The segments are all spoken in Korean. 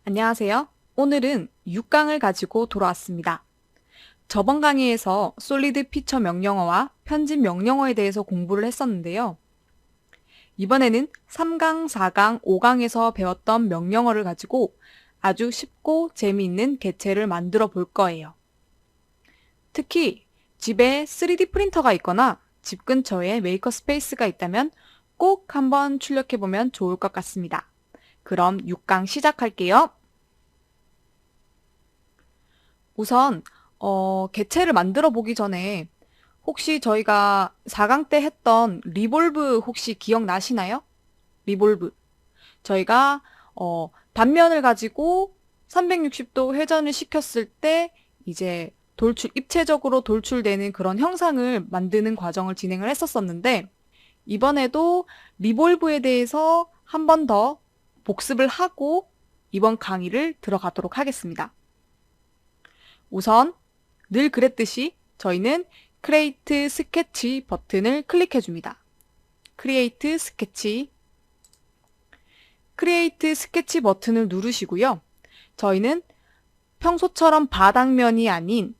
안녕하세요. 오늘은 6강을 가지고 돌아왔습니다. 저번 강의에서 솔리드 피처 명령어와 편집 명령어에 대해서 공부를 했었는데요. 이번에는 3강, 4강, 5강에서 배웠던 명령어를 가지고 아주 쉽고 재미있는 개체를 만들어 볼 거예요. 특히 집에 3D 프린터가 있거나 집 근처에 메이커 스페이스가 있다면 꼭 한번 출력해보면 좋을 것 같습니다. 그럼 6강 시작할게요. 우선 개체를 만들어 보기 전에 혹시 저희가 4강 때 했던 리볼브 혹시 기억나시나요? 리볼브. 저희가 단면을 가지고 360도 회전을 시켰을 때 이제 입체적으로 돌출되는 그런 형상을 만드는 과정을 진행을 했었었는데 이번에도 리볼브에 대해서 한 번 더 복습을 하고 이번 강의를 들어가도록 하겠습니다. 우선 늘 그랬듯이 저희는 크리에이트 스케치 버튼을 클릭해 줍니다. 크리에이트 스케치 버튼을 누르시고요. 저희는 평소처럼 바닥면이 아닌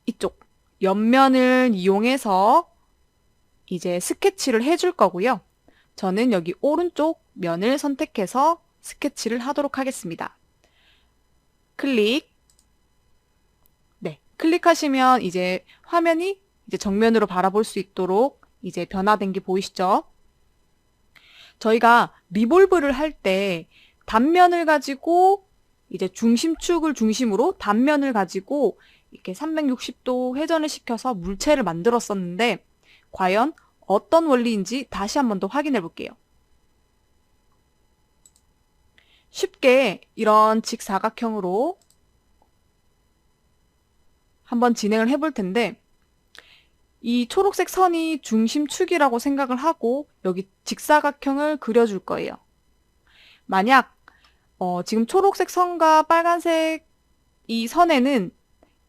이쪽 옆면을 이용해서 이제 스케치를 해줄 거고요. 저는 여기 오른쪽 면을 선택해서 스케치를 하도록 하겠습니다. 클릭. 네, 클릭하시면 이제 화면이 이제 정면으로 바라볼 수 있도록 이제 변화된 게 보이시죠? 저희가 리볼브를 할 때 단면을 가지고 이제 중심축을 중심으로 단면을 가지고 이렇게 360도 회전을 시켜서 물체를 만들었었는데 과연 어떤 원리인지 다시 한 번 더 확인해 볼게요. 쉽게 이런 직사각형으로 한번 진행을 해볼 텐데 이 초록색 선이 중심축이라고 생각을 하고 여기 직사각형을 그려줄 거예요. 만약 지금 초록색 선과 빨간색 이 선에는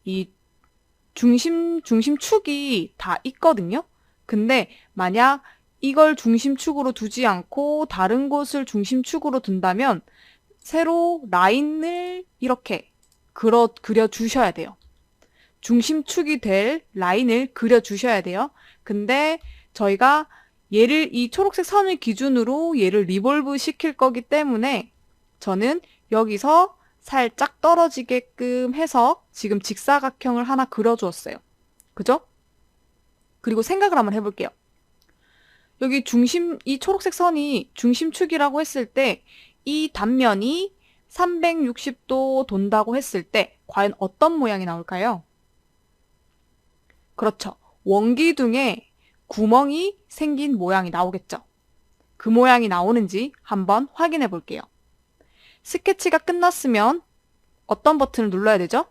이 중심축이 다 있거든요. 근데 만약 이걸 중심축으로 두지 않고 다른 곳을 중심축으로 둔다면 세로 라인을 이렇게 그려주셔야 돼요. 중심축이 될 라인을 그려주셔야 돼요. 근데 저희가 이 초록색 선을 기준으로 얘를 리볼브 시킬 거기 때문에 저는 여기서 살짝 떨어지게끔 해서 지금 직사각형을 하나 그려주었어요. 그죠? 그리고 생각을 한번 해볼게요. 여기 이 초록색 선이 중심축이라고 했을 때 이 단면이 360도 돈다고 했을 때 과연 어떤 모양이 나올까요? 그렇죠. 원기둥에 구멍이 생긴 모양이 나오겠죠. 그 모양이 나오는지 한번 확인해 볼게요. 스케치가 끝났으면 어떤 버튼을 눌러야 되죠?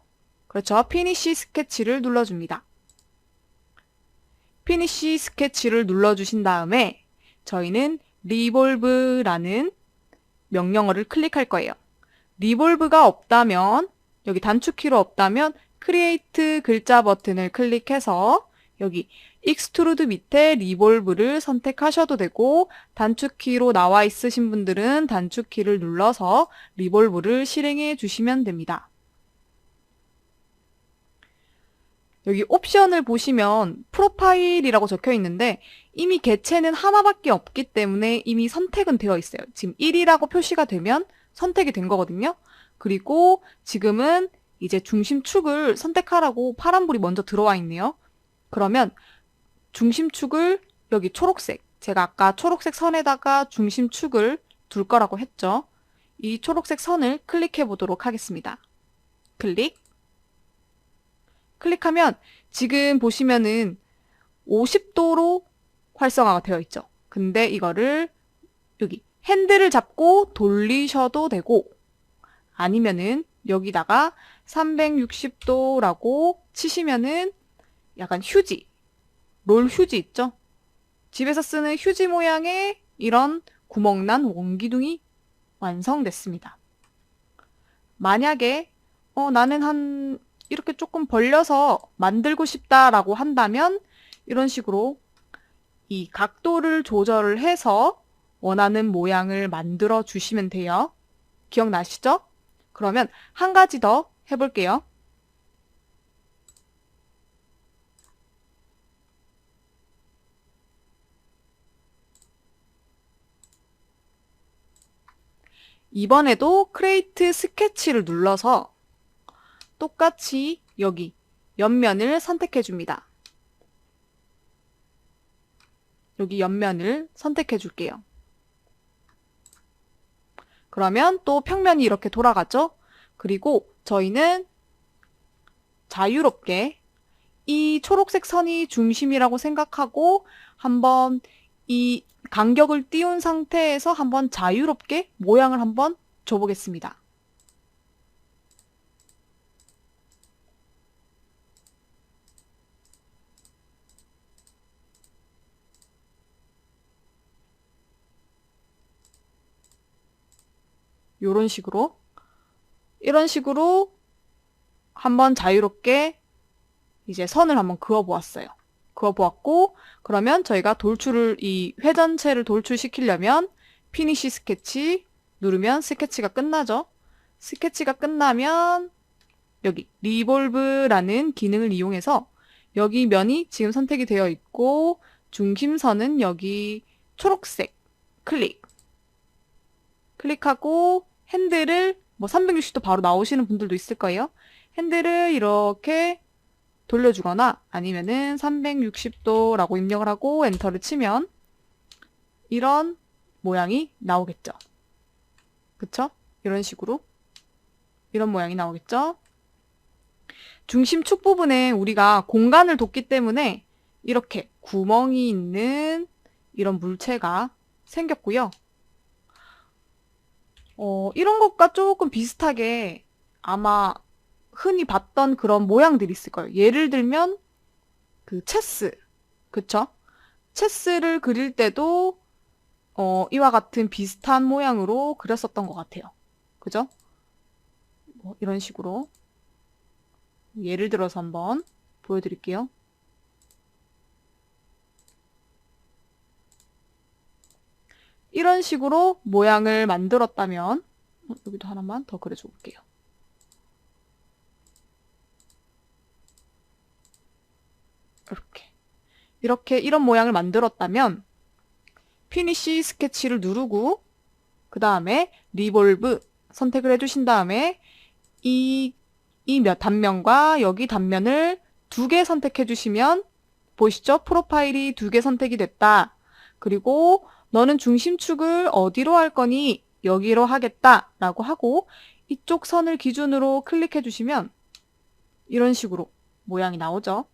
그렇죠. 피니쉬 스케치를 눌러줍니다. 피니쉬 스케치를 눌러주신 다음에 저희는 리볼브라는 명령어를 클릭할 거예요. 리볼브가 없다면 여기 단축키로 없다면 크리에이트 글자 버튼을 클릭해서 여기 익스트루드 밑에 리볼브를 선택하셔도 되고 단축키로 나와 있으신 분들은 단축키를 눌러서 리볼브를 실행해 주시면 됩니다. 여기 옵션을 보시면 프로파일이라고 적혀 있는데 이미 개체는 하나밖에 없기 때문에 이미 선택은 되어 있어요. 지금 1이라고 표시가 되면 선택이 된 거거든요. 그리고 지금은 이제 중심축을 선택하라고 파란불이 먼저 들어와 있네요. 그러면 중심축을 여기 초록색, 제가 아까 초록색 선에다가 중심축을 둘 거라고 했죠. 이 초록색 선을 클릭해 보도록 하겠습니다. 클릭. 클릭하면 지금 보시면은 50도로 활성화가 되어 있죠. 근데 이거를 여기 핸들을 잡고 돌리셔도 되고 아니면은 여기다가 360도라고 치시면은 약간 휴지, 롤 휴지 있죠? 집에서 쓰는 휴지 모양의 이런 구멍난 원기둥이 완성됐습니다. 만약에 나는 이렇게 조금 벌려서 만들고 싶다라고 한다면 이런 식으로 이 각도를 조절을 해서 원하는 모양을 만들어 주시면 돼요. 기억나시죠? 그러면 한 가지 더 해볼게요. 이번에도 크레이트 스케치를 눌러서 똑같이 여기 옆면을 선택해 줍니다. 여기 옆면을 선택해 줄게요. 그러면 또 평면이 이렇게 돌아가죠? 그리고 저희는 자유롭게 이 초록색 선이 중심이라고 생각하고 한번 이 간격을 띄운 상태에서 한번 자유롭게 모양을 한번 줘보겠습니다. 이런 식으로 한번 자유롭게 이제 선을 한번 그어보았어요. 그어보았고, 그러면 저희가 이 회전체를 돌출시키려면 피니시 스케치 누르면 스케치가 끝나죠. 스케치가 끝나면 여기 리볼브라는 기능을 이용해서 여기 면이 지금 선택이 되어 있고 중심선은 여기 초록색 클릭하고 핸들을 뭐 360도 바로 나오시는 분들도 있을 거예요. 핸들을 이렇게 돌려주거나 아니면은 360도라고 입력을 하고 엔터를 치면 이런 모양이 나오겠죠. 그쵸? 이런 식으로 이런 모양이 나오겠죠. 중심축 부분에 우리가 공간을 뒀기 때문에 이렇게 구멍이 있는 이런 물체가 생겼고요. 이런 것과 조금 비슷하게 아마 흔히 봤던 그런 모양들이 있을 거예요. 예를 들면 그 체스, 그쵸? 체스를 그릴 때도 이와 같은 비슷한 모양으로 그렸었던 것 같아요. 그죠? 뭐 이런 식으로 예를 들어서 한번 보여드릴게요. 이런 식으로 모양을 만들었다면 여기도 하나만 더 그려줘 볼게요. 이런 모양을 만들었다면 피니시 스케치를 누르고 그 다음에 리볼브 선택을 해주신 다음에 이 단면과 여기 단면을 2개 선택해 주시면 보이시죠? 프로파일이 2개 선택이 됐다. 그리고 너는 중심축을 어디로 할 거니? 여기로 하겠다 라고 하고 이쪽 선을 기준으로 클릭해 주시면 이런 식으로 모양이 나오죠.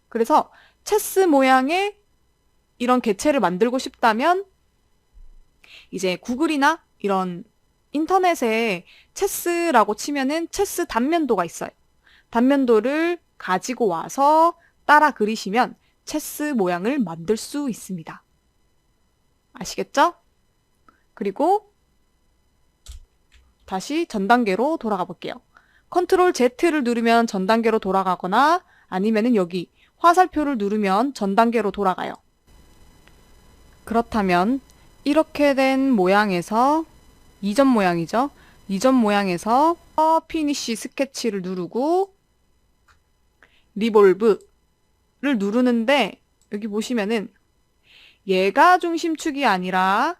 그래서 체스 모양의 이런 개체를 만들고 싶다면 이제 구글이나 이런 인터넷에 체스라고 치면은 체스 단면도가 있어요. 단면도를 가지고 와서 따라 그리시면 체스 모양을 만들 수 있습니다. 아시겠죠? 그리고 다시 전 단계로 돌아가 볼게요. 컨트롤 Z를 누르면 전 단계로 돌아가거나 아니면은 여기 화살표를 누르면 전 단계로 돌아가요. 그렇다면 이렇게 된 모양에서 이전 모양이죠. 이전 모양에서 피니시 스케치를 누르고 리볼브를 누르는데 여기 보시면은 얘가 중심축이 아니라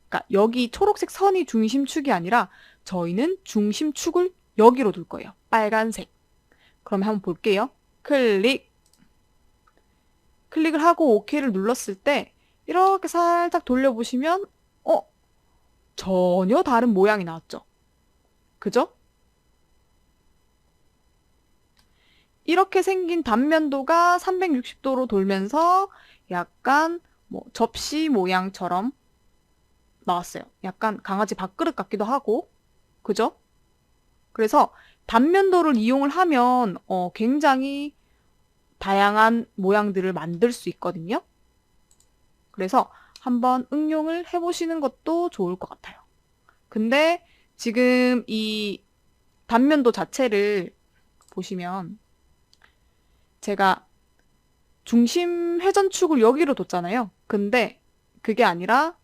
그러니까 여기 초록색 선이 중심축이 아니라 저희는 중심축을 여기로 둘 거예요. 빨간색. 그러면 한번 볼게요. 클릭을 하고 OK를 눌렀을 때 이렇게 살짝 돌려보시면 전혀 다른 모양이 나왔죠. 그죠? 이렇게 생긴 단면도가 360도로 돌면서 약간 뭐 접시 모양처럼 나왔어요. 약간 강아지 밥그릇 같기도 하고. 그죠? 그래서 단면도를 이용을 하면 굉장히 다양한 모양들을 만들 수 있거든요. 그래서 한번 응용을 해보시는 것도 좋을 것 같아요. 근데 지금 이 단면도 자체를 보시면 제가 중심 회전축을 여기로 뒀잖아요. 근데 그게 아니라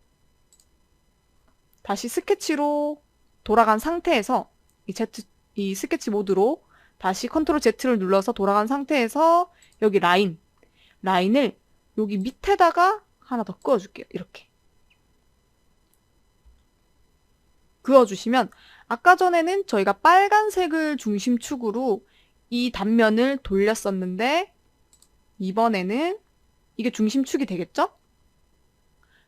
다시 스케치로 돌아간 상태에서 이 스케치 모드로 다시 컨트롤 Z를 눌러서 돌아간 상태에서 여기 라인을 여기 밑에다가 하나 더 그어줄게요. 이렇게. 그어주시면 아까 전에는 저희가 빨간색을 중심축으로 이 단면을 돌렸었는데 이번에는 이게 중심축이 되겠죠?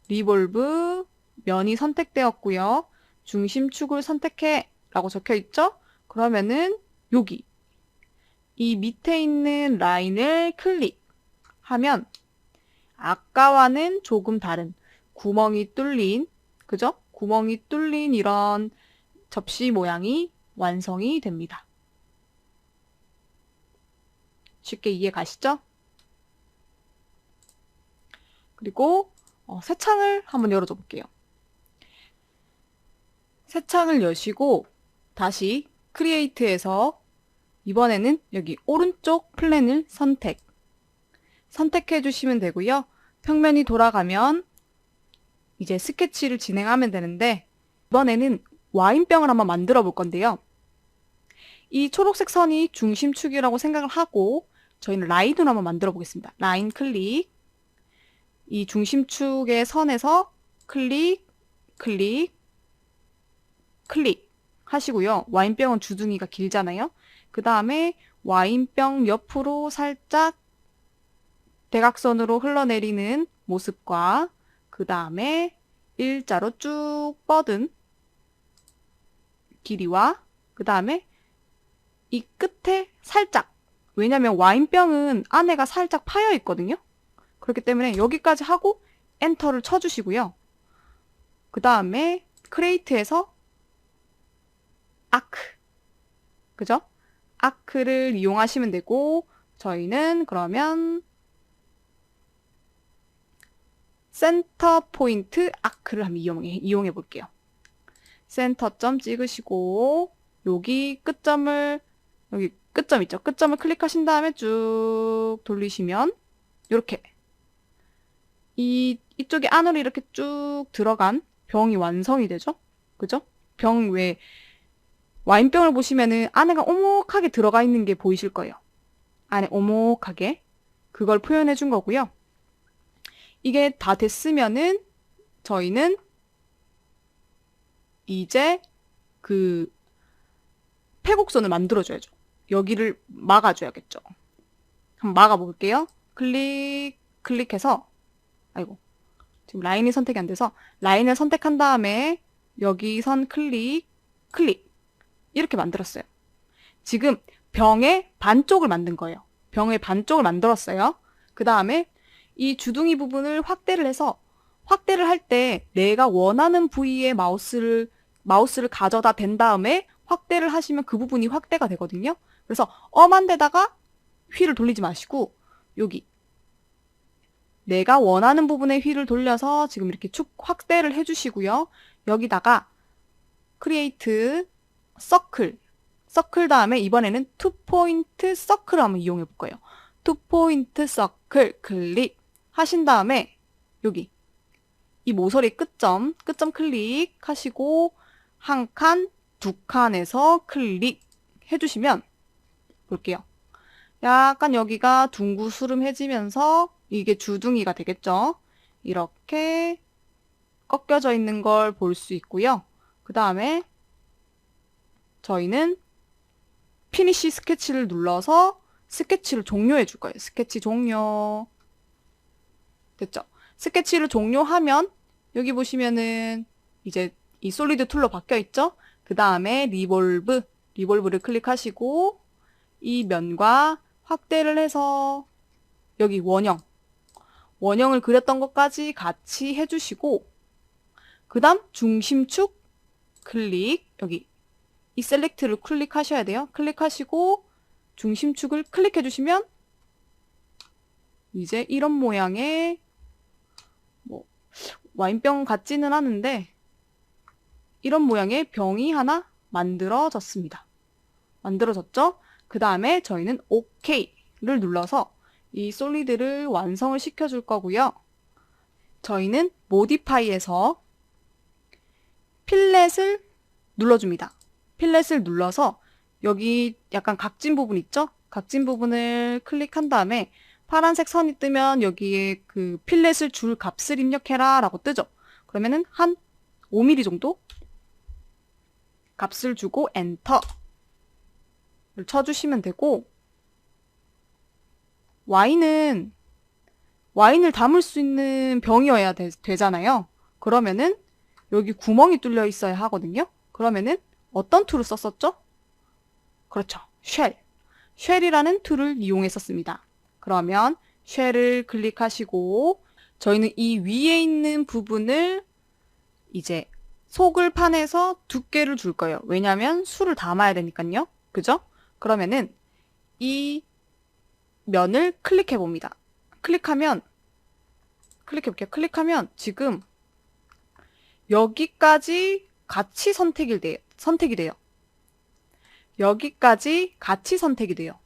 리볼브 면이 선택되었고요. 중심축을 선택해 라고 적혀 있죠? 그러면은 여기 이 밑에 있는 라인을 클릭하면 아까와는 조금 다른 구멍이 뚫린, 그죠? 구멍이 뚫린 이런 접시 모양이 완성이 됩니다. 쉽게 이해 가시죠? 그리고 새 창을 한번 열어줘 볼게요. 새 창을 여시고 다시 크리에이트에서 이번에는 여기 오른쪽 플랜을 선택해 주시면 되고요. 평면이 돌아가면 이제 스케치를 진행하면 되는데 이번에는 와인병을 한번 만들어 볼 건데요. 이 초록색 선이 중심축이라고 생각을 하고 저희는 라인으로 한번 만들어 보겠습니다. 라인 클릭, 이 중심축의 선에서 클릭 하시고요. 와인병은 주둥이가 길잖아요. 그 다음에 와인병 옆으로 살짝 대각선으로 흘러내리는 모습과 그 다음에 일자로 쭉 뻗은 길이와 그 다음에 이 끝에 살짝, 왜냐면 와인병은 안에가 살짝 파여 있거든요. 그렇기 때문에 여기까지 하고 엔터를 쳐주시고요. 그 다음에 크리에이트에서 아크, 그죠? 아크를 이용하시면 되고 저희는 그러면 센터 포인트 아크를 한번 이용해 볼게요. 센터점 찍으시고 여기 끝점을, 여기 끝점 있죠? 끝점을 클릭하신 다음에 쭉 돌리시면 이렇게 이쪽에 안으로 이렇게 쭉 들어간 병이 완성이 되죠? 그죠? 병 외에 와인병을 보시면은 안에가 오목하게 들어가 있는 게 보이실 거예요. 안에 오목하게. 그걸 표현해 준 거고요. 이게 다 됐으면은 저희는 이제 그 패곡선을 만들어줘야죠. 여기를 막아줘야겠죠. 한번 막아볼게요. 클릭해서, 아이고, 지금 라인이 선택이 안 돼서 라인을 선택한 다음에 여기 선 클릭. 이렇게 만들었어요. 지금 병의 반쪽을 만든 거예요. 병의 반쪽을 만들었어요. 그 다음에 이 주둥이 부분을 확대를 해서 확대를 할 때 내가 원하는 부위에 마우스를 가져다 댄 다음에 확대를 하시면 그 부분이 확대가 되거든요. 그래서 엄한 데다가 휠을 돌리지 마시고 여기 내가 원하는 부분에 휠을 돌려서 지금 이렇게 축 확대를 해주시고요. 여기다가 크리에이트 서클 다음에 이번에는 투포인트 서클을 한번 이용해 볼 거예요. 투포인트 서클 클릭 하신 다음에 여기 이 모서리 끝점 클릭하시고 한 칸, 두 칸에서 클릭 해주시면 볼게요. 약간 여기가 둥구스름해지면서 이게 주둥이가 되겠죠. 이렇게 꺾여져 있는 걸 볼 수 있고요. 그 다음에 저희는 피니시 스케치를 눌러서 스케치를 종료해 줄 거예요. 스케치 종료. 됐죠? 스케치를 종료하면 여기 보시면은 이제 이 솔리드 툴로 바뀌어 있죠? 그 다음에 리볼브를 클릭하시고 이 면과 확대를 해서 여기 원형을 그렸던 것까지 같이 해주시고 그 다음 중심축 클릭, 여기 이 셀렉트를 클릭하셔야 돼요. 클릭하시고 중심축을 클릭해 주시면 이제 이런 모양의 뭐 와인병 같지는 않은데 이런 모양의 병이 하나 만들어졌습니다. 만들어졌죠? 그 다음에 저희는 OK를 눌러서 이 솔리드를 완성을 시켜줄 거고요. 저희는 모디파이에서 필렛을 눌러줍니다. 필렛을 눌러서 여기 약간 각진 부분 있죠? 각진 부분을 클릭한 다음에 파란색 선이 뜨면 여기에 그 필렛을 줄 값을 입력해라 라고 뜨죠? 그러면은 한 5mm 정도 값을 주고 엔터를 쳐주시면 되고, 와인을 담을 수 있는 병이어야 되잖아요. 그러면은 여기 구멍이 뚫려 있어야 하거든요. 그러면은 어떤 툴을 썼었죠? 그렇죠. 쉘이라는 툴을 이용했었습니다. 그러면 쉘을 클릭하시고 저희는 이 위에 있는 부분을 이제 속을 판에서 두께를 줄 거예요. 왜냐하면 술을 담아야 되니까요. 그죠? 그러면은 이 면을 클릭해 봅니다. 클릭해 볼게요. 클릭하면 지금 여기까지 같이 선택이 돼요. 여기까지 같이 선택이 돼요.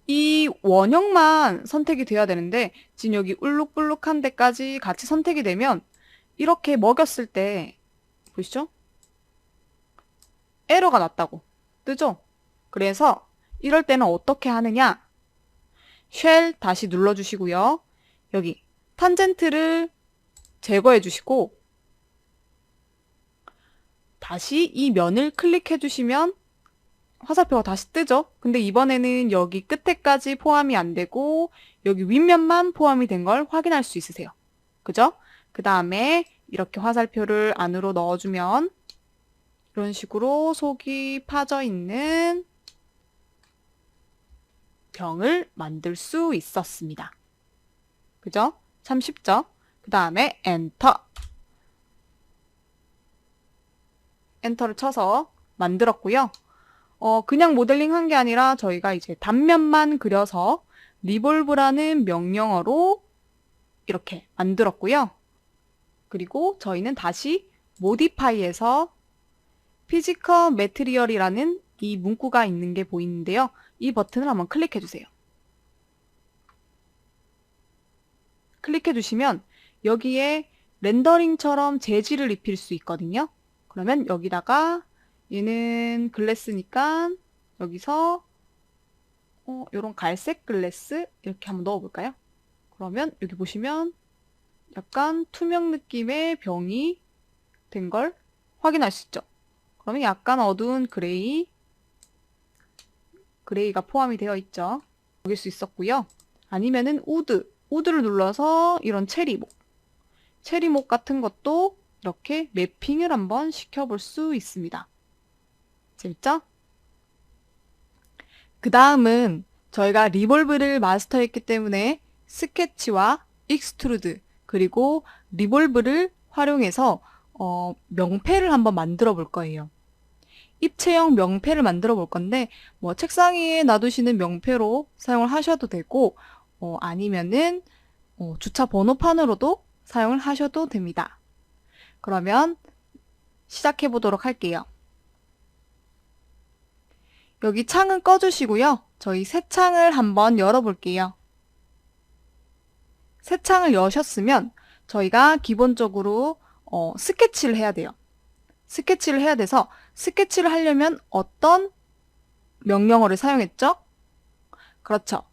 이 원형만 선택이 돼야 되는데 지금 여기 울룩불룩한 데까지 같이 선택이 되면 이렇게 먹였을 때 보시죠? 에러가 났다고 뜨죠? 그래서 이럴 때는 어떻게 하느냐? 쉘 다시 눌러주시고요. 여기 탄젠트를 제거해 주시고 다시 이 면을 클릭해 주시면 화살표가 다시 뜨죠? 근데 이번에는 여기 끝에까지 포함이 안 되고 여기 윗면만 포함이 된 걸 확인할 수 있으세요. 그죠? 그 다음에 이렇게 화살표를 안으로 넣어주면 이런 식으로 속이 파져 있는 병을 만들 수 있었습니다. 그죠? 참 쉽죠? 그 다음에 엔터를 쳐서 만들었고요. 그냥 모델링 한 게 아니라 저희가 이제 단면만 그려서 리볼브라는 명령어로 이렇게 만들었고요. 그리고 저희는 다시 모디파이에서 피지컬 매트리얼이라는 이 문구가 있는 게 보이는데요. 이 버튼을 한번 클릭해 주세요. 클릭해 주시면 여기에 렌더링처럼 재질을 입힐 수 있거든요. 그러면 여기다가 얘는 글래스니까 여기서 요런 갈색 글래스 이렇게 한번 넣어볼까요? 그러면 여기 보시면 약간 투명 느낌의 병이 된 걸 확인할 수 있죠. 그러면 약간 어두운 그레이가 포함이 되어 있죠. 보일 수 있었고요. 아니면은 우드를 눌러서 이런 체리목 같은 것도 이렇게 매핑을 한번 시켜볼 수 있습니다. 재밌죠? 그 다음은 저희가 리볼브를 마스터했기 때문에 스케치와 익스트루드 그리고 리볼브를 활용해서 명패를 한번 만들어 볼 거예요. 입체형 명패를 만들어 볼 건데 뭐 책상 위에 놔두시는 명패로 사용을 하셔도 되고 아니면은 주차 번호판으로도 사용을 하셔도 됩니다. 그러면 시작해 보도록 할게요. 여기 창은 꺼주시고요. 저희 새 창을 한번 열어볼게요. 새 창을 여셨으면 저희가 기본적으로 스케치를 해야 돼요. 스케치를 해야 돼서 스케치를 하려면 어떤 명령어를 사용했죠? 그렇죠.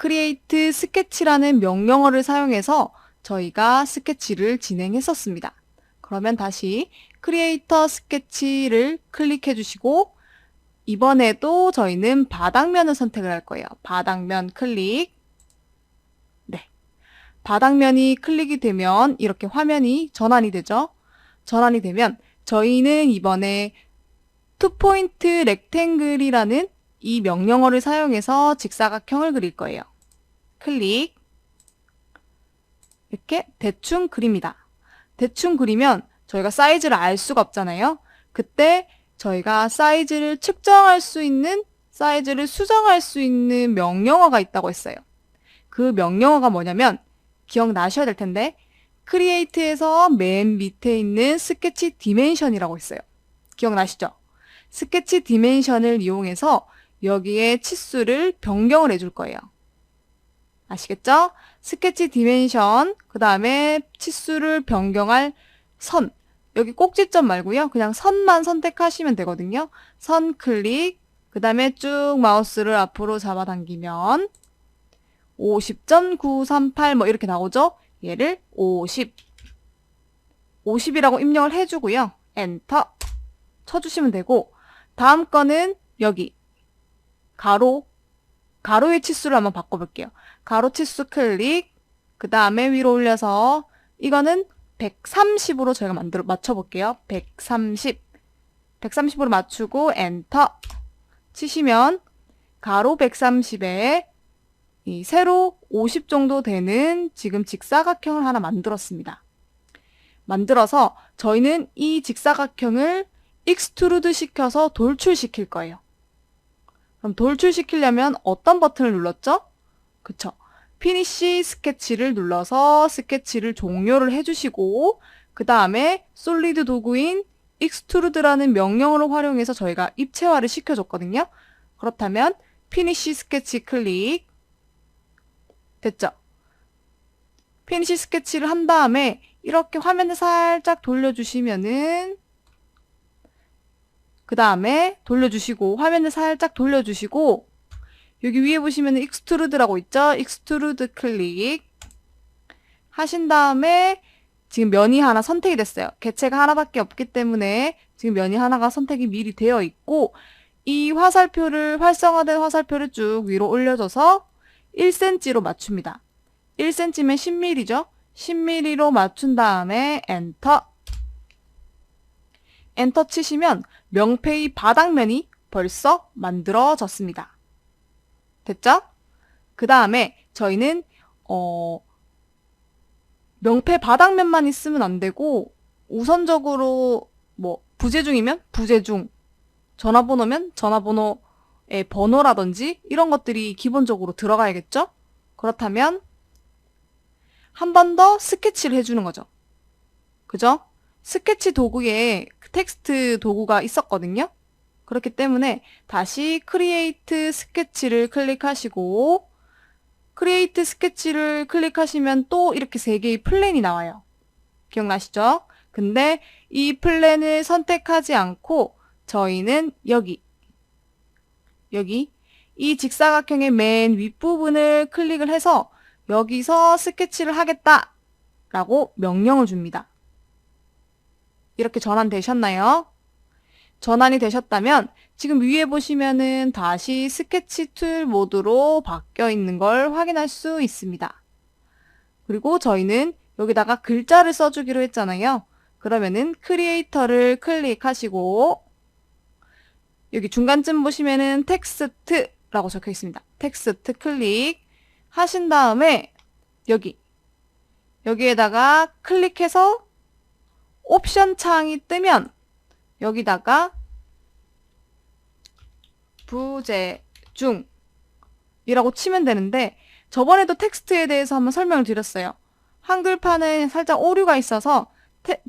create sketch라는 명령어를 사용해서 저희가 스케치를 진행했었습니다. 그러면 다시 크리에이터 스케치를 클릭해 주시고 이번에도 저희는 바닥면을 선택을 할 거예요. 바닥면 클릭. 네. 바닥면이 클릭이 되면 이렇게 화면이 전환이 되죠. 전환이 되면 저희는 이번에 투포인트 렉탱글이라는 이 명령어를 사용해서 직사각형을 그릴 거예요. 클릭. 이렇게 대충 그립니다. 대충 그리면 저희가 사이즈를 알 수가 없잖아요. 그때 저희가 사이즈를 측정할 수 있는, 사이즈를 수정할 수 있는 명령어가 있다고 했어요. 그 명령어가 뭐냐면 기억나셔야 될 텐데 크리에이트에서 맨 밑에 있는 스케치 디멘션이라고 했어요. 기억나시죠? 스케치 디멘션을 이용해서 여기에 치수를 변경을 해줄 거예요. 아시겠죠? 스케치 디멘션, 그 다음에 치수를 변경할 선, 여기 꼭지점 말고요. 그냥 선만 선택하시면 되거든요. 선 클릭, 그 다음에 쭉 마우스를 앞으로 잡아당기면 50.938 뭐 이렇게 나오죠? 얘를 50이라고 입력을 해주고요. 엔터 쳐주시면 되고, 다음 거는 여기 가로의 치수를 한번 바꿔볼게요. 가로 치수 클릭, 그 다음에 위로 올려서 이거는 130으로 저희가 맞춰볼게요. 130으로 맞추고 엔터 치시면 가로 130에 이 세로 50 정도 되는 지금 직사각형을 하나 만들었습니다. 만들어서 저희는 이 직사각형을 익스트루드 시켜서 돌출시킬 거예요. 그럼 돌출시키려면 어떤 버튼을 눌렀죠? 그쵸. 피니시 스케치를 눌러서 스케치를 종료를 해주시고 그 다음에 솔리드 도구인 익스트루드라는 명령어를 활용해서 저희가 입체화를 시켜줬거든요. 그렇다면 피니시 스케치 클릭 됐죠? 피니시 스케치를 한 다음에 이렇게 화면을 살짝 돌려주시면은 그 다음에 돌려주시고 화면을 살짝 돌려주시고 여기 위에 보시면 익스트루드라고 있죠? 익스트루드 클릭 하신 다음에 지금 면이 하나 선택이 됐어요. 개체가 하나밖에 없기 때문에 지금 면이 하나가 선택이 미리 되어 있고 이 활성화된 화살표를 쭉 위로 올려줘서 1cm로 맞춥니다. 1cm면 10mm죠? 10mm로 맞춘 다음에 엔터 치시면 명패의 바닥면이 벌써 만들어졌습니다. 됐죠? 그 다음에 저희는 명패 바닥면만 있으면 안 되고 우선적으로 뭐 부재중이면 부재중, 전화번호면 전화번호의 번호라든지 이런 것들이 기본적으로 들어가야겠죠? 그렇다면 한 번 더 스케치를 해주는 거죠. 그죠? 스케치 도구에 텍스트 도구가 있었거든요. 그렇기 때문에 다시 크리에이트 스케치를 클릭하시고 크리에이트 스케치를 클릭하시면 또 이렇게 3개의 플랜이 나와요. 기억나시죠? 근데 이 플랜을 선택하지 않고 저희는 여기 이 직사각형의 맨 윗부분을 클릭을 해서 여기서 스케치를 하겠다 라고 명령을 줍니다. 이렇게 전환되셨나요? 전환이 되셨다면 지금 위에 보시면은 다시 스케치 툴 모드로 바뀌어 있는 걸 확인할 수 있습니다. 그리고 저희는 여기다가 글자를 써주기로 했잖아요. 그러면은 크리에이터를 클릭하시고 여기 중간쯤 보시면은 텍스트라고 적혀 있습니다. 텍스트 클릭 하신 다음에 여기에다가 클릭해서 옵션 창이 뜨면 여기다가 부재중이라고 치면 되는데 저번에도 텍스트에 대해서 한번 설명을 드렸어요. 한글판에 살짝 오류가 있어서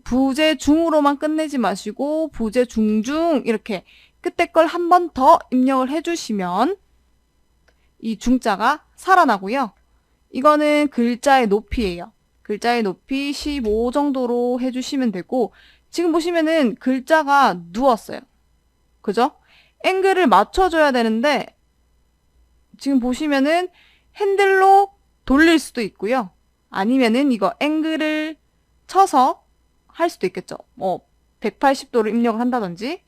부재중으로만 끝내지 마시고 부재중중 이렇게 끝에 걸 한 번 더 입력을 해주시면 이 중자가 살아나고요. 이거는 글자의 높이예요. 글자의 높이 15 정도로 해주시면 되고 지금 보시면은 글자가 누웠어요. 그죠? 앵글을 맞춰줘야 되는데 지금 보시면은 핸들로 돌릴 수도 있고요. 아니면은 이거 앵글을 쳐서 할 수도 있겠죠. 180도로 입력을 한다든지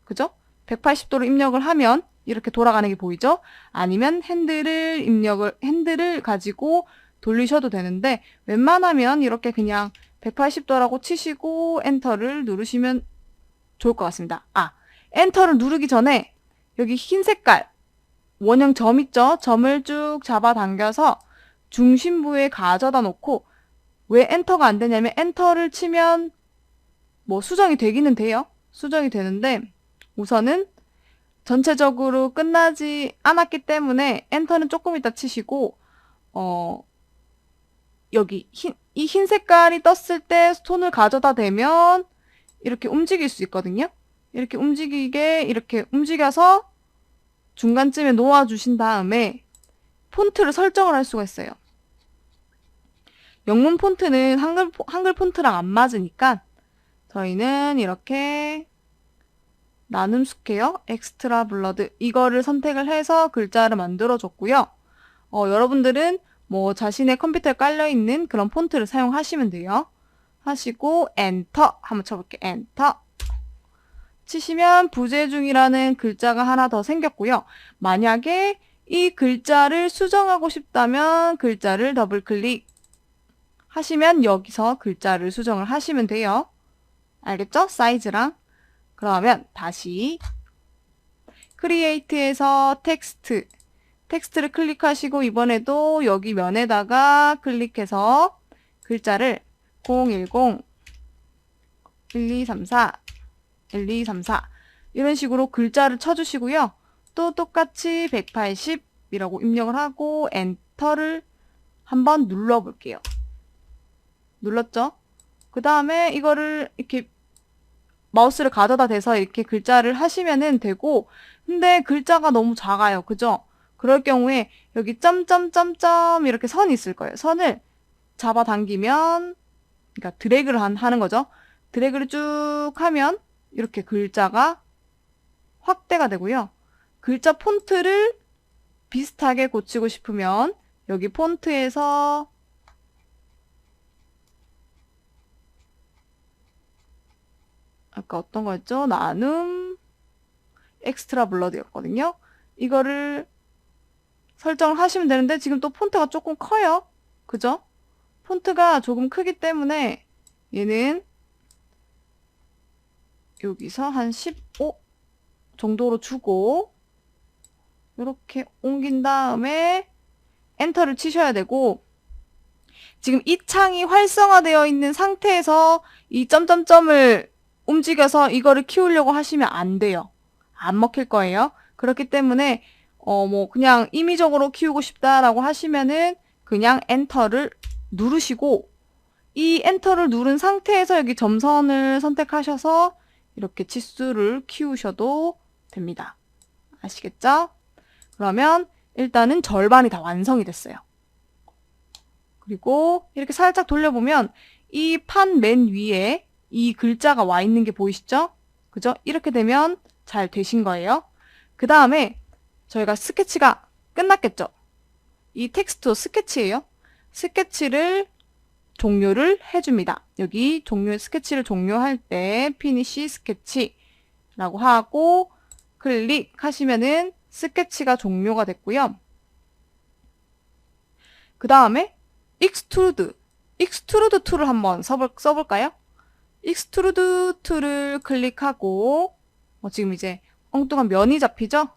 그죠? 180도로 입력을 하면 이렇게 돌아가는 게 보이죠? 아니면 핸들을 가지고 돌리셔도 되는데 웬만하면 이렇게 그냥 180도라고 치시고 엔터를 누르시면 좋을 것 같습니다. 엔터를 누르기 전에 여기 흰 색깔 원형 점 있죠? 점을 쭉 잡아당겨서 중심부에 가져다 놓고 왜 엔터가 안 되냐면 엔터를 치면 뭐 수정이 되기는 돼요. 수정이 되는데 우선은 전체적으로 끝나지 않았기 때문에 엔터는 조금 이따 치시고 여기 이 흰 색깔이 떴을 때 손을 가져다 대면 이렇게 움직일 수 있거든요. 이렇게 움직여서 중간쯤에 놓아주신 다음에 폰트를 설정을 할 수가 있어요. 영문 폰트는 한글 폰트랑 안 맞으니까 저희는 이렇게 나눔 스퀘어, 엑스트라 블러드 이거를 선택을 해서 글자를 만들어줬고요. 여러분들은 뭐 자신의 컴퓨터에 깔려있는 그런 폰트를 사용하시면 돼요. 하시고 엔터 한번 쳐볼게요. 엔터 치시면 부재중이라는 글자가 하나 더 생겼고요. 만약에 이 글자를 수정하고 싶다면 글자를 더블클릭 하시면 여기서 글자를 수정을 하시면 돼요. 알겠죠? 사이즈랑. 그러면 다시 크리에이트에서 텍스트를 클릭하시고 이번에도 여기 면에다가 클릭해서 글자를 010 1234 1234 이런 식으로 글자를 쳐주시고요. 또 똑같이 180이라고 입력을 하고 엔터를 한번 눌러볼게요. 눌렀죠? 그 다음에 이거를 이렇게 마우스를 가져다 대서 이렇게 글자를 하시면은 되고, 근데 글자가 너무 작아요. 그죠? 그럴 경우에 여기 점점점점 이렇게 선이 있을 거예요. 선을 잡아당기면, 그러니까 드래그를 하는 거죠. 드래그를 쭉 하면 이렇게 글자가 확대가 되고요. 글자 폰트를 비슷하게 고치고 싶으면 여기 폰트에서 아까 어떤 거였죠? 나눔 엑스트라 블러드였거든요. 이거를 설정을 하시면 되는데 지금 또 폰트가 조금 커요. 그죠? 폰트가 조금 크기 때문에 얘는 여기서 한 15 정도로 주고 이렇게 옮긴 다음에 엔터를 치셔야 되고, 지금 이 창이 활성화되어 있는 상태에서 이 점점점을 움직여서 이거를 키우려고 하시면 안 돼요. 안 먹힐 거예요. 그렇기 때문에 뭐 그냥 임의적으로 키우고 싶다라고 하시면은 그냥 엔터를 누르시고, 이 엔터를 누른 상태에서 여기 점선을 선택하셔서 이렇게 치수를 키우셔도 됩니다. 아시겠죠? 그러면 일단은 절반이 다 완성이 됐어요. 그리고 이렇게 살짝 돌려보면 이 판 맨 위에 이 글자가 와 있는 게 보이시죠? 그죠? 이렇게 되면 잘 되신 거예요. 그 다음에 저희가 스케치가 끝났겠죠? 이 텍스트 스케치예요. 스케치를 종료를 해줍니다. 여기 스케치를 종료할 때 피니시 스케치라고 하고 클릭하시면은 스케치가 종료가 됐고요. 그 다음에 익스트루드 툴을 한번 써볼까요? 익스트루드 툴을 클릭하고 지금 이제 엉뚱한 면이 잡히죠?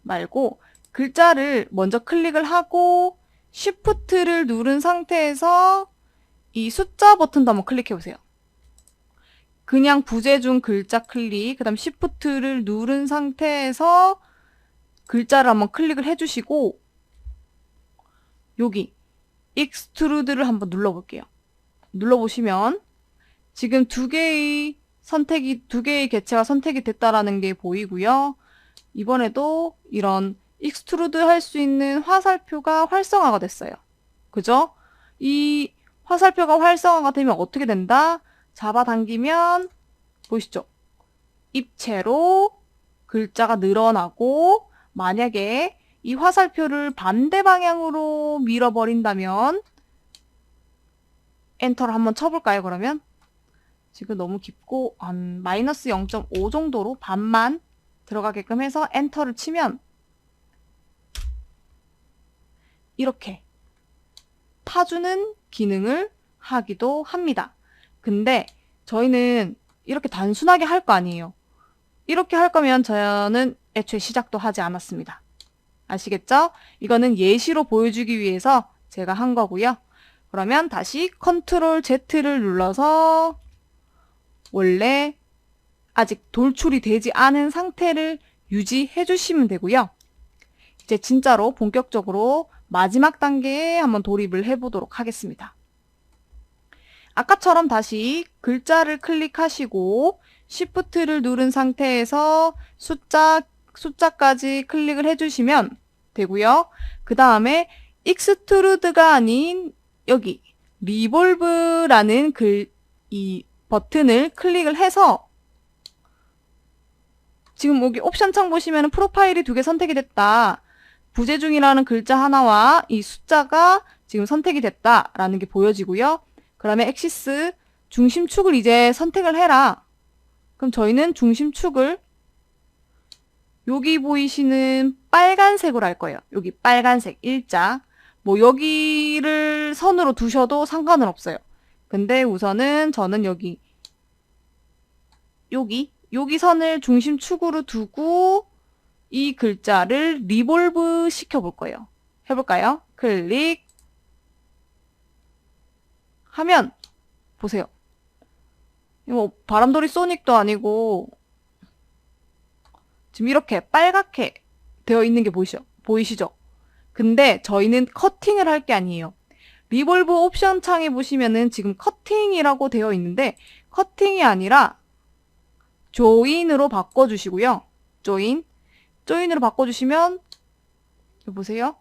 말고 글자를 먼저 클릭을 하고 쉬프트를 누른 상태에서 이 숫자 버튼도 한번 클릭해 보세요. 그냥 부재중 글자 클릭, 그 다음 쉬프트를 누른 상태에서 글자를 한번 클릭을 해주시고 여기 익스트루드를 한번 눌러볼게요. 눌러보시면 지금 두 개의 개체가 선택이 됐다라는 게 보이고요. 이번에도 이런 익스트루드 할 수 있는 화살표가 활성화가 됐어요. 그죠? 이 화살표가 활성화가 되면 어떻게 된다? 잡아당기면 보이시죠? 입체로 글자가 늘어나고, 만약에 이 화살표를 반대 방향으로 밀어버린다면 엔터를 한번 쳐볼까요? 그러면 지금 너무 깊고 한 마이너스 0.5 정도로 반만 들어가게끔 해서 엔터를 치면 이렇게 파주는 기능을 하기도 합니다. 근데 저희는 이렇게 단순하게 할 거 아니에요. 이렇게 할 거면 저는 애초에 시작도 하지 않았습니다. 아시겠죠? 이거는 예시로 보여주기 위해서 제가 한 거고요. 그러면 다시 컨트롤 Z를 눌러서 원래 아직 돌출이 되지 않은 상태를 유지해 주시면 되고요. 이제 진짜로 본격적으로 마지막 단계에 한번 돌입을 해보도록 하겠습니다. 아까처럼 다시 글자를 클릭하시고 Shift를 누른 상태에서 숫자까지 클릭을 해주시면 되고요. 그 다음에 익스트루드가 아닌 여기 리볼브라는 이 버튼을 클릭을 해서 지금 여기 옵션 창 보시면 프로파일이 2개 선택이 됐다. 부재중이라는 글자 하나와 이 숫자가 지금 선택이 됐다라는 게 보여지고요. 그러면 엑시스 중심축을 이제 선택을 해라. 그럼 저희는 중심축을 여기 보이시는 빨간색으로 할 거예요. 여기 빨간색 일자. 뭐 여기를 선으로 두셔도 상관은 없어요. 근데 우선은 저는 여기 선을 중심축으로 두고 이 글자를 리볼브 시켜 볼 거예요. 해볼까요? 클릭 하면 보세요. 뭐 바람돌이 소닉도 아니고 지금 이렇게 빨갛게 되어 있는 게 보이시죠? 근데 저희는 커팅을 할 게 아니에요. 리볼브 옵션 창에 보시면은 지금 커팅이라고 되어 있는데 커팅이 아니라 조인으로 바꿔주시고요. 조인으로 바꿔주시면 보세요.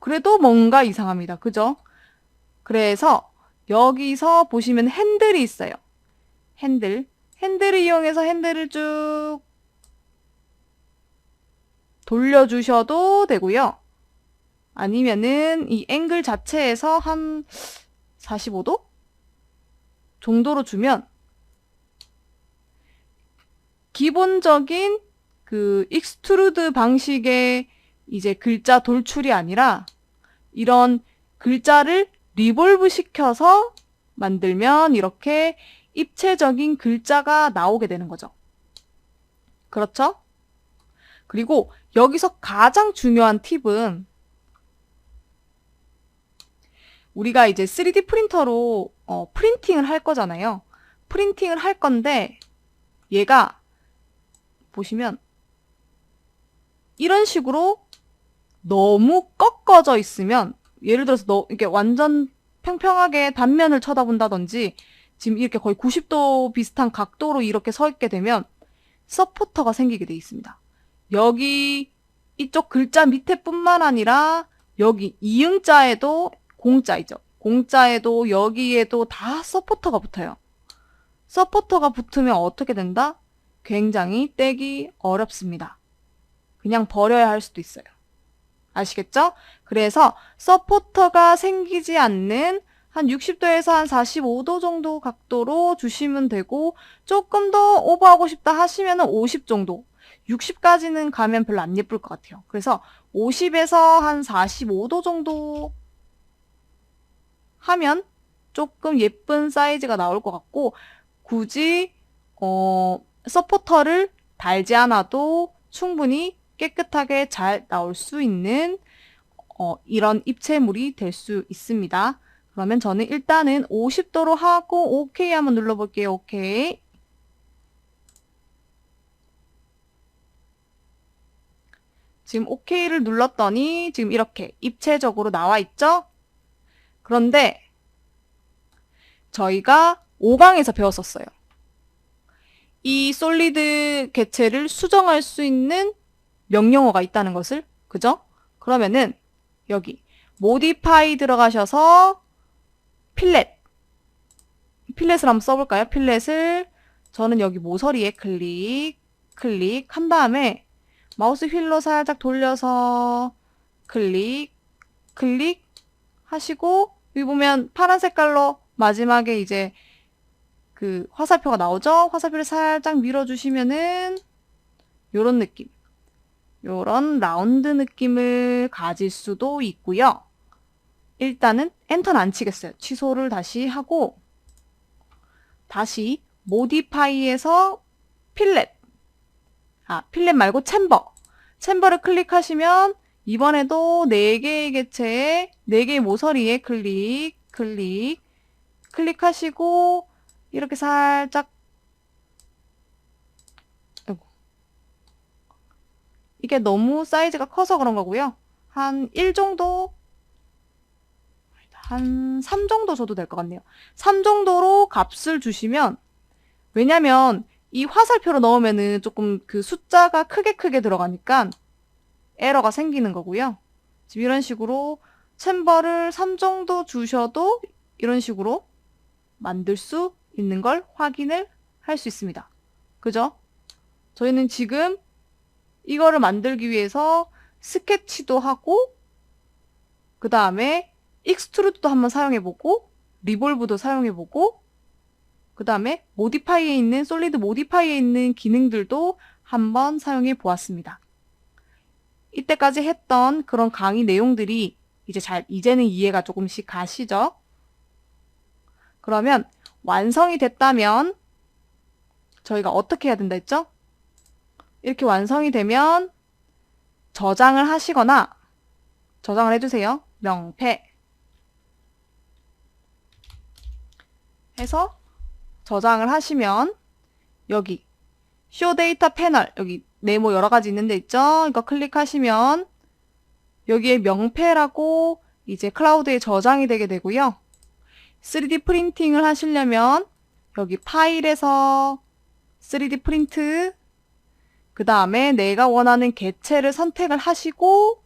그래도 뭔가 이상합니다. 그죠? 그래서 여기서 보시면 핸들이 있어요. 핸들을 이용해서 핸들을 쭉 돌려주셔도 되고요. 아니면은 이 앵글 자체에서 한 45도 정도로 주면 기본적인 그 익스트루드 방식의 이제 글자 돌출이 아니라 이런 글자를 리볼브 시켜서 만들면 이렇게 입체적인 글자가 나오게 되는 거죠. 그렇죠? 그리고 여기서 가장 중요한 팁은 우리가 이제 3D 프린터로 프린팅을 할 거잖아요. 프린팅을 할 건데 얘가 보시면 이런 식으로 너무 꺾어져 있으면 예를 들어서 이렇게 완전 평평하게 단면을 쳐다본다든지 지금 이렇게 거의 90도 비슷한 각도로 이렇게 서 있게 되면 서포터가 생기게 돼 있습니다. 여기 이쪽 글자 밑에 뿐만 아니라 여기 이응자에도 공자이죠. 공자에도 여기에도 다 서포터가 붙어요. 서포터가 붙으면 어떻게 된다? 굉장히 떼기 어렵습니다. 그냥 버려야 할 수도 있어요. 아시겠죠? 그래서 서포터가 생기지 않는 한 60도에서 한 45도 정도 각도로 주시면 되고 조금 더 오버하고 싶다 하시면 50 정도 60까지는 가면 별로 안 예쁠 것 같아요. 그래서 50에서 한 45도 정도 하면 조금 예쁜 사이즈가 나올 것 같고 굳이 서포터를 달지 않아도 충분히 깨끗하게 잘 나올 수 있는 이런 입체물이 될 수 있습니다. 그러면 저는 일단은 50도로 하고 OK 한번 눌러볼게요. OK. 지금 OK를 눌렀더니 지금 이렇게 입체적으로 나와 있죠? 그런데 저희가 5강에서 배웠었어요. 이 솔리드 객체를 수정할 수 있는 명령어가 있다는 것을. 그죠? 그러면은 여기 모디파이 들어가셔서 필렛을 한번 써볼까요? 필렛을 저는 여기 모서리에 클릭한 다음에 마우스 휠로 살짝 돌려서 클릭 하시고 여기 보면 파란 색깔로 마지막에 이제 그 화살표가 나오죠? 화살표를 살짝 밀어주시면은 요런 느낌, 요런 라운드 느낌을 가질 수도 있고요. 일단은 엔터는 안 치겠어요. 취소를 다시 하고 다시 모디파이에서 필렛 말고 챔버를 클릭하시면 이번에도 4개의 객체에 4개의 모서리에 클릭하시고 이렇게 살짝 이게 너무 사이즈가 커서 그런 거고요. 한 1 정도 한 3 정도 줘도 될 것 같네요. 3 정도로 값을 주시면 왜냐면 이 화살표로 넣으면은 조금 그 숫자가 크게 들어가니까 에러가 생기는 거고요. 지금 이런 식으로 챔버를 3 정도 주셔도 이런 식으로 만들 수 있는 걸 확인을 할 수 있습니다. 그죠? 저희는 지금 이거를 만들기 위해서 스케치도 하고 그 다음에 익스트루드도 한번 사용해보고 리볼브도 사용해보고 그 다음에 모디파이에 있는 솔리드 모디파이에 있는 기능들도 한번 사용해 보았습니다. 이때까지 했던 그런 강의 내용들이 이제는 이해가 조금씩 가시죠? 그러면 완성이 됐다면 저희가 어떻게 해야 된다 했죠? 이렇게 완성이 되면 저장을 하시거나 저장을 해주세요. 명패 해서 저장을 하시면 여기 쇼 데이터 패널 여기 네모 여러 가지 있는 데 있죠? 이거 클릭하시면 여기에 명패라고 이제 클라우드에 저장이 되게 되고요. 3D 프린팅을 하시려면 여기 파일에서 3D 프린트 그 다음에 내가 원하는 개체를 선택을 하시고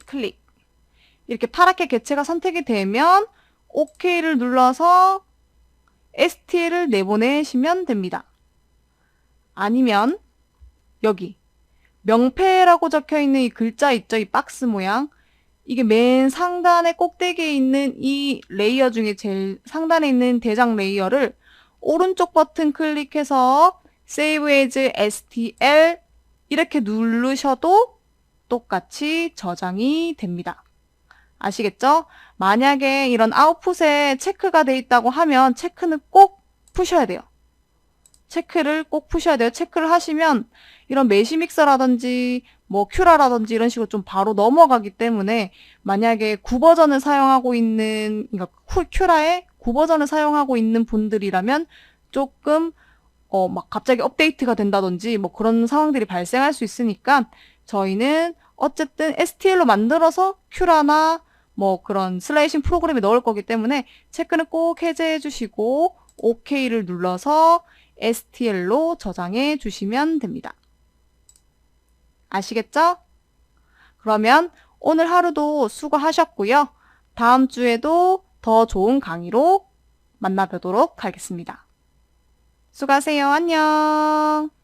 클릭 이렇게 파랗게 개체가 선택이 되면 OK를 눌러서 STL을 내보내시면 됩니다. 아니면 여기 명패라고 적혀있는 이 글자 있죠? 이 박스 모양 이게 맨 상단의 꼭대기에 있는 이 레이어 중에 제일 상단에 있는 대장 레이어를 오른쪽 버튼 클릭해서 Save as STL 이렇게 누르셔도 똑같이 저장이 됩니다. 아시겠죠? 만약에 이런 아웃풋에 체크가 돼 있다고 하면 체크는 꼭 푸셔야 돼요. 체크를 꼭 푸셔야 돼요. 체크를 하시면 이런 메시믹서라든지 뭐 큐라라든지 이런 식으로 좀 바로 넘어가기 때문에 만약에 9버전을 사용하고 있는 그러니까 큐라의 9버전을 사용하고 있는 분들이라면 조금 막 갑자기 업데이트가 된다든지 뭐 그런 상황들이 발생할 수 있으니까 저희는 어쨌든 STL로 만들어서 큐라나 뭐 그런 슬라이싱 프로그램에 넣을 거기 때문에 체크는 꼭 해제해 주시고 OK를 눌러서 STL로 저장해 주시면 됩니다. 아시겠죠? 그러면 오늘 하루도 수고하셨고요. 다음 주에도 더 좋은 강의로 만나 뵙도록 하겠습니다. 수고하세요. 안녕.